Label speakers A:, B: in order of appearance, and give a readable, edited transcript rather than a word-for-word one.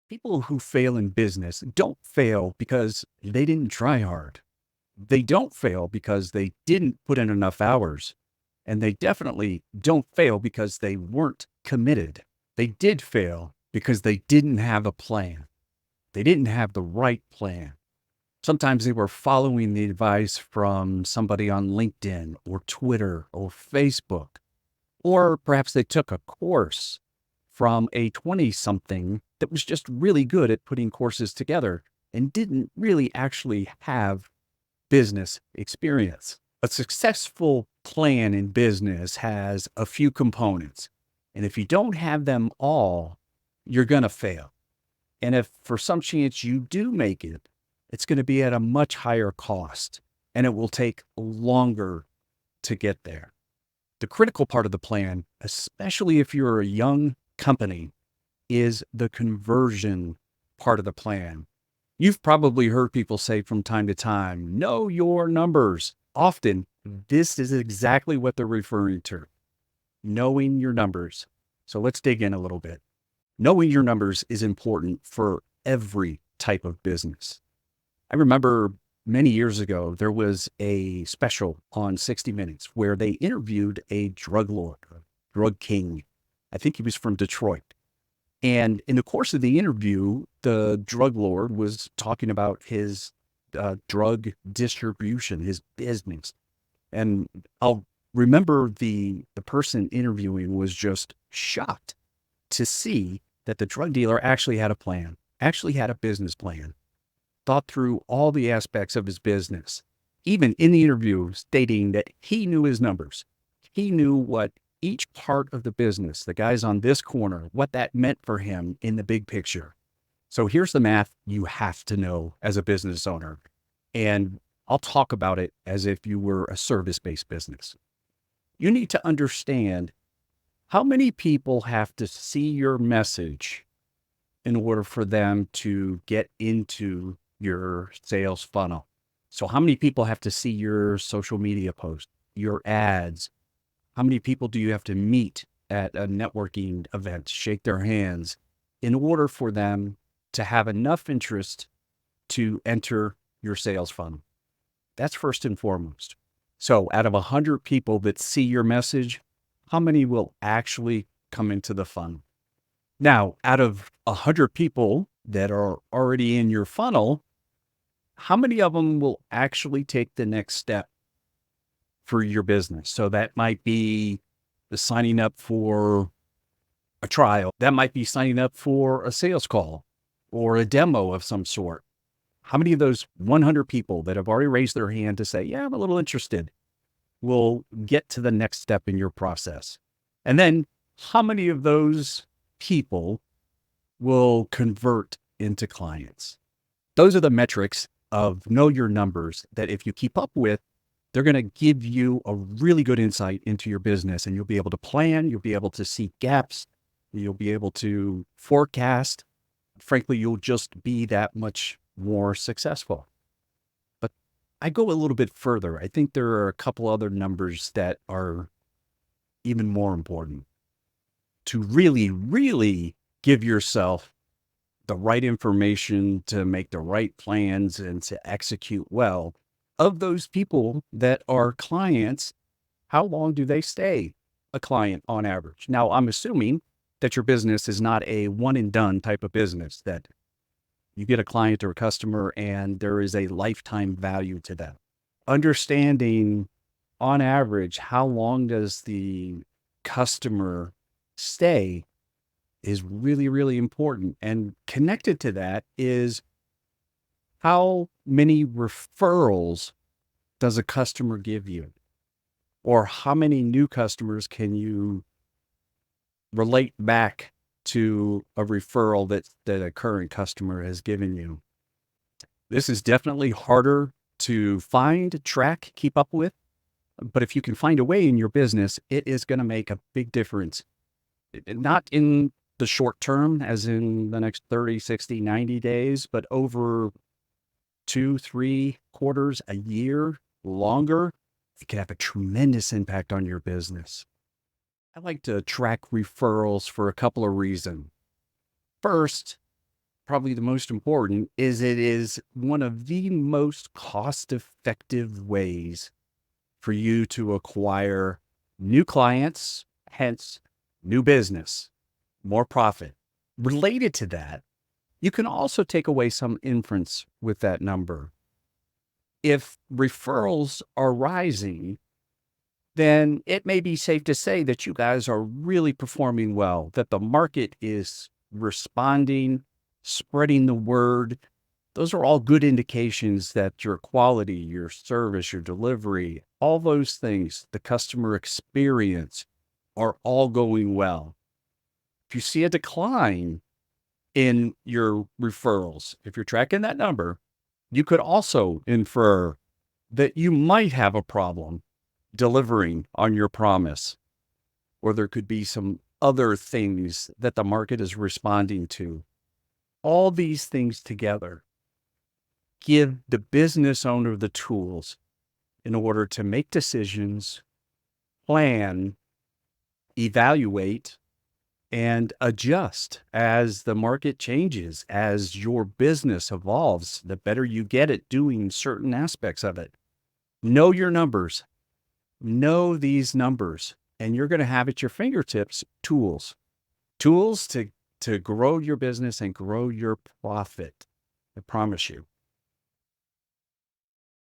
A: People who fail in business don't fail because they didn't try hard. They don't fail because they didn't put in enough hours. And they definitely don't fail because they weren't committed. They did fail because they didn't have a plan. They didn't have the right plan. Sometimes they were following the advice from somebody on LinkedIn or Twitter or Facebook, or perhaps they took a course from a 20 something that was just really good at putting courses together and didn't really actually have business experience. A successful plan in business has a few components. And if you don't have them all, you're going to fail. And if for some chance you do make it, it's going to be at a much higher cost and it will take longer to get there. The critical part of the plan, especially if you're a young company, is the conversion part of the plan. You've probably heard people say from time to time, know your numbers. Often, this is exactly what they're referring to, knowing your numbers. So let's dig in a little bit. Knowing your numbers is important for every type of business. I remember many years ago, there was a special on 60 Minutes where they interviewed a drug lord, a drug king. I think he was from Detroit. And in the course of the interview, the drug lord was talking about his drug distribution, his business. And I'll remember the person interviewing was just shocked to see that the drug dealer actually had a plan, actually had a business plan, thought through all the aspects of his business, even in the interview stating that he knew his numbers. He knew what each part of the business, the guys on this corner, what that meant for him in the big picture. So here's the math you have to know as a business owner. And I'll talk about it as if you were a service-based business. You need to understand how many people have to see your message in order for them to get into your sales funnel. So how many people have to see your social media post, your ads? How many people do you have to meet at a networking event, shake their hands in order for them to have enough interest to enter your sales funnel? That's first and foremost. So out of 100 people that see your message, how many will actually come into the funnel? Now, out of 100 people that are already in your funnel, how many of them will actually take the next step for your business? So that might be the signing up for a trial. That might be signing up for a sales call or a demo of some sort. How many of those 100 people that have already raised their hand to say, yeah, I'm a little interested, will get to the next step in your process? And then how many of those people will convert into clients? Those are the metrics of know your numbers that if you keep up with, they're going to give you a really good insight into your business, and you'll be able to plan, you'll be able to see gaps, you'll be able to forecast. Frankly, you'll just be that much more successful. But I go a little bit further. I think there are a couple other numbers that are even more important to really, really give yourself the right information to make the right plans and to execute well. Of those people that are clients, how long do they stay a client on average? Now, I'm assuming that your business is not a one and done type of business, that you get a client or a customer and there is a lifetime value to them. Understanding on average, how long does the customer stay is really, really important. And connected to that is how many referrals does a customer give you? Or how many new customers can you relate back to a referral that a current customer has given you? This is definitely harder to find, track, keep up with. But if you can find a way in your business, it is going to make a big difference. Not in the short term, as in the next 30, 60, 90 days, but over 2, 3 quarters, a year, longer, it can have a tremendous impact on your business. I like to track referrals for a couple of reasons. First, probably the most important, is it is one of the most cost-effective ways for you to acquire new clients, hence new business, more profit. Related to that, you can also take away some inference with that number. If referrals are rising, then it may be safe to say that you guys are really performing well, that the market is responding, spreading the word. Those are all good indications that your quality, your service, your delivery, all those things, the customer experience are all going well. If you see a decline in your referrals, if you're tracking that number, you could also infer that you might have a problem delivering on your promise, or there could be some other things that the market is responding to. All these things together give the business owner the tools in order to make decisions, plan, evaluate, and adjust as the market changes, as your business evolves. The better you get at doing certain aspects of it. Know your numbers. Know these numbers, and you're going to have at your fingertips tools to grow your business and grow your profit. I promise you.